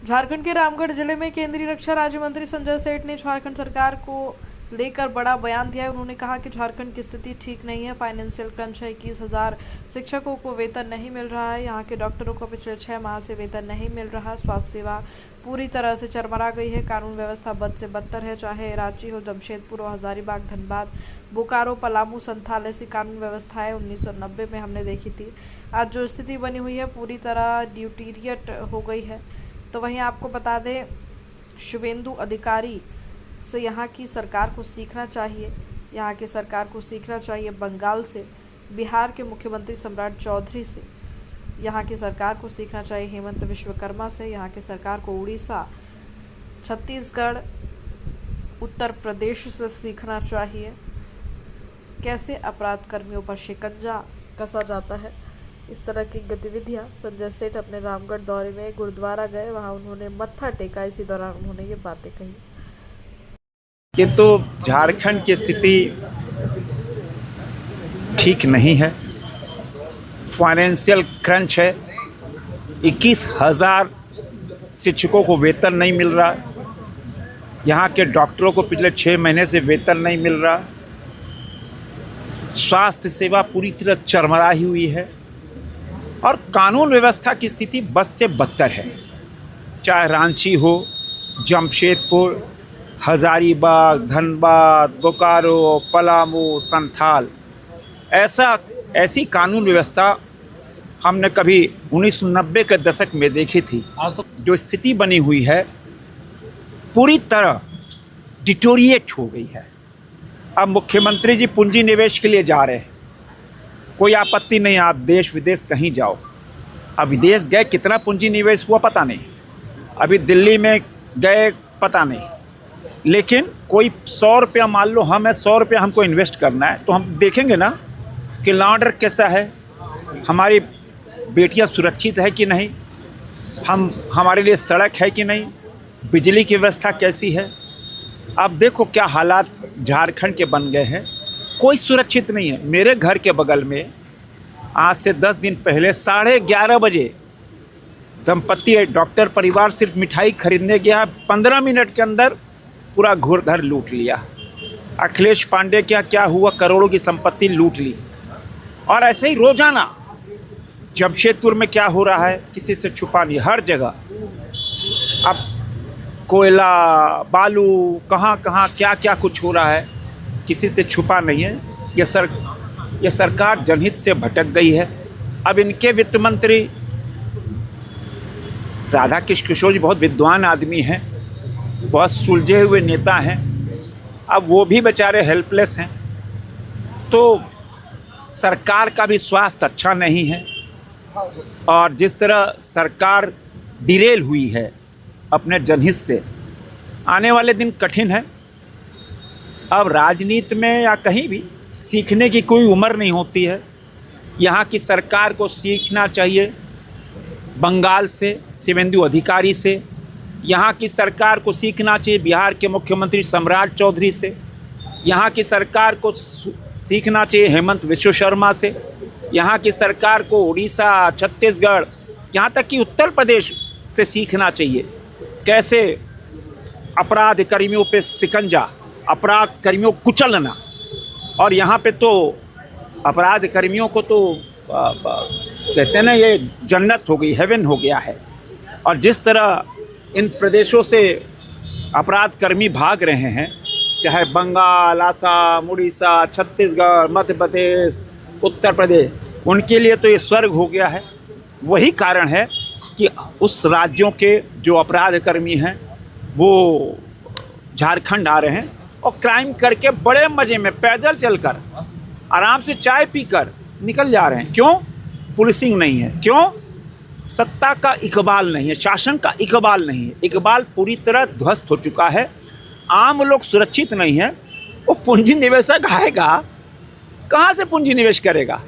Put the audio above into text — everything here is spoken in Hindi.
झारखंड के रामगढ़ जिले में केंद्रीय रक्षा राज्य मंत्री संजय सेठ ने झारखंड सरकार को लेकर बड़ा बयान दिया है। उन्होंने कहा कि झारखंड की स्थिति ठीक नहीं है, फाइनेंशियल क्रंच है, 21,000 शिक्षकों को वेतन नहीं मिल रहा है, यहाँ के डॉक्टरों को पिछले 6 माह से वेतन नहीं मिल रहा, स्वास्थ्य सेवा पूरी तरह से चरमरा गई है, कानून व्यवस्था बद से बदतर है, चाहे रांची हो, जमशेदपुर हो, हजारीबाग, धनबाद, बोकारो, पलामू, संथाल, ऐसी कानून व्यवस्थाएं 1990 में हमने देखी थी। आज जो स्थिति बनी हुई है पूरी तरह ड्यूटीरियट हो गई है। तो वहीं आपको बता दें, शुभेंदु अधिकारी से यहाँ की सरकार को सीखना चाहिए, यहाँ की सरकार को सीखना चाहिए बंगाल से, बिहार के मुख्यमंत्री सम्राट चौधरी से, यहाँ की सरकार को सीखना चाहिए हेमंत विश्वकर्मा से, यहाँ की सरकार को उड़ीसा, छत्तीसगढ़, उत्तर प्रदेश से सीखना चाहिए कैसे अपराध कर्मियों पर शिकंजा कसा जाता है। इस तरह की गतिविधियां संजय सेठ अपने रामगढ़ दौरे में गुरुद्वारा गए, वहां उन्होंने मत्था टेका। इसी दौरान उन्होंने ये बातें कही। किंतु झारखंड की स्थिति ठीक नहीं है, फाइनेंशियल क्रंच है, 21,000 शिक्षकों को वेतन नहीं मिल रहा, यहाँ के डॉक्टरों को पिछले 6 महीने से वेतन नहीं मिल रहा, स्वास्थ्य सेवा पूरी तरह चरमराई हुई है और कानून व्यवस्था की स्थिति बद से बदतर है। चाहे रांची हो, जमशेदपुर, हजारीबाग, धनबाद, बोकारो, पलामू, संथाल, ऐसी कानून व्यवस्था हमने कभी 1990 के दशक में देखी थी। जो स्थिति बनी हुई है पूरी तरह डिटोरिएट हो गई है। अब मुख्यमंत्री जी पूंजी निवेश के लिए जा रहे हैं, कोई आपत्ति नहीं, आप देश विदेश कहीं जाओ। अब विदेश गए, कितना पूंजी निवेश हुआ पता नहीं, अभी दिल्ली में गए पता नहीं, लेकिन कोई 100 रुपया, मान लो हमें 100 रुपया हमको इन्वेस्ट करना है, तो हम देखेंगे ना कि लॉ ऑर्डर कैसा है, हमारी बेटियां सुरक्षित है कि नहीं, हमारे लिए सड़क है कि नहीं, बिजली की व्यवस्था कैसी है। अब देखो क्या हालात झारखंड के बन गए हैं, कोई सुरक्षित नहीं है। मेरे घर के बगल में आज से 10 दिन पहले 11:30 बजे दंपत्ति डॉक्टर परिवार सिर्फ मिठाई खरीदने गया, 15 मिनट के अंदर पूरा घर लूट लिया। अखिलेश पांडे क्या हुआ, करोड़ों की संपत्ति लूट ली। और ऐसे ही रोजाना जमशेदपुर में क्या हो रहा है किसी से छुपा नहीं, हर जगह अब कोयला, बालू, कहाँ क्या कुछ हो रहा है, किसी से छुपा नहीं है। ये सरकार जनहित से भटक गई है। अब इनके वित्त मंत्री राधाकृष्ण किशोर जी बहुत विद्वान आदमी हैं, बहुत सुलझे हुए नेता हैं, अब वो भी बेचारे हेल्पलेस हैं। तो सरकार का भी स्वास्थ्य अच्छा नहीं है और जिस तरह सरकार डिरेल हुई है अपने जनहित से, आने वाले दिन कठिन है। अब राजनीति में या कहीं भी सीखने की कोई उम्र नहीं होती है। यहाँ की सरकार को सीखना चाहिए बंगाल से, शुभेंदु अधिकारी से, यहाँ की सरकार को सीखना चाहिए बिहार के मुख्यमंत्री सम्राट चौधरी से, यहाँ की सरकार को सीखना चाहिए हेमंत विश्वशर्मा से, यहाँ की सरकार को उड़ीसा, छत्तीसगढ़, यहाँ तक कि उत्तर प्रदेश से सीखना चाहिए कैसे अपराध कर्मियों पे शिकंजा, अपराध कर्मियों को कुचलना। और यहाँ पे तो अपराध कर्मियों को तो कहते हैं ना, ये जन्नत हो गई, हेवन हो गया है। और जिस तरह इन प्रदेशों से अपराध कर्मी भाग रहे हैं, चाहे बंगाल, असम, उड़ीसा, छत्तीसगढ़, मध्य प्रदेश, उत्तर प्रदेश, उनके लिए तो ये स्वर्ग हो गया है। वही कारण है कि उस राज्यों के जो अपराध कर्मी हैं वो झारखंड आ रहे हैं और क्राइम करके बड़े मज़े में पैदल चलकर आराम से चाय पीकर निकल जा रहे हैं। क्यों? पुलिसिंग नहीं है। क्यों? सत्ता का इकबाल नहीं है, शासन का इकबाल नहीं है। इकबाल पूरी तरह ध्वस्त हो चुका है, आम लोग सुरक्षित नहीं है। वो पूंजी निवेशक आएगा कहाँ से पूंजी निवेश करेगा?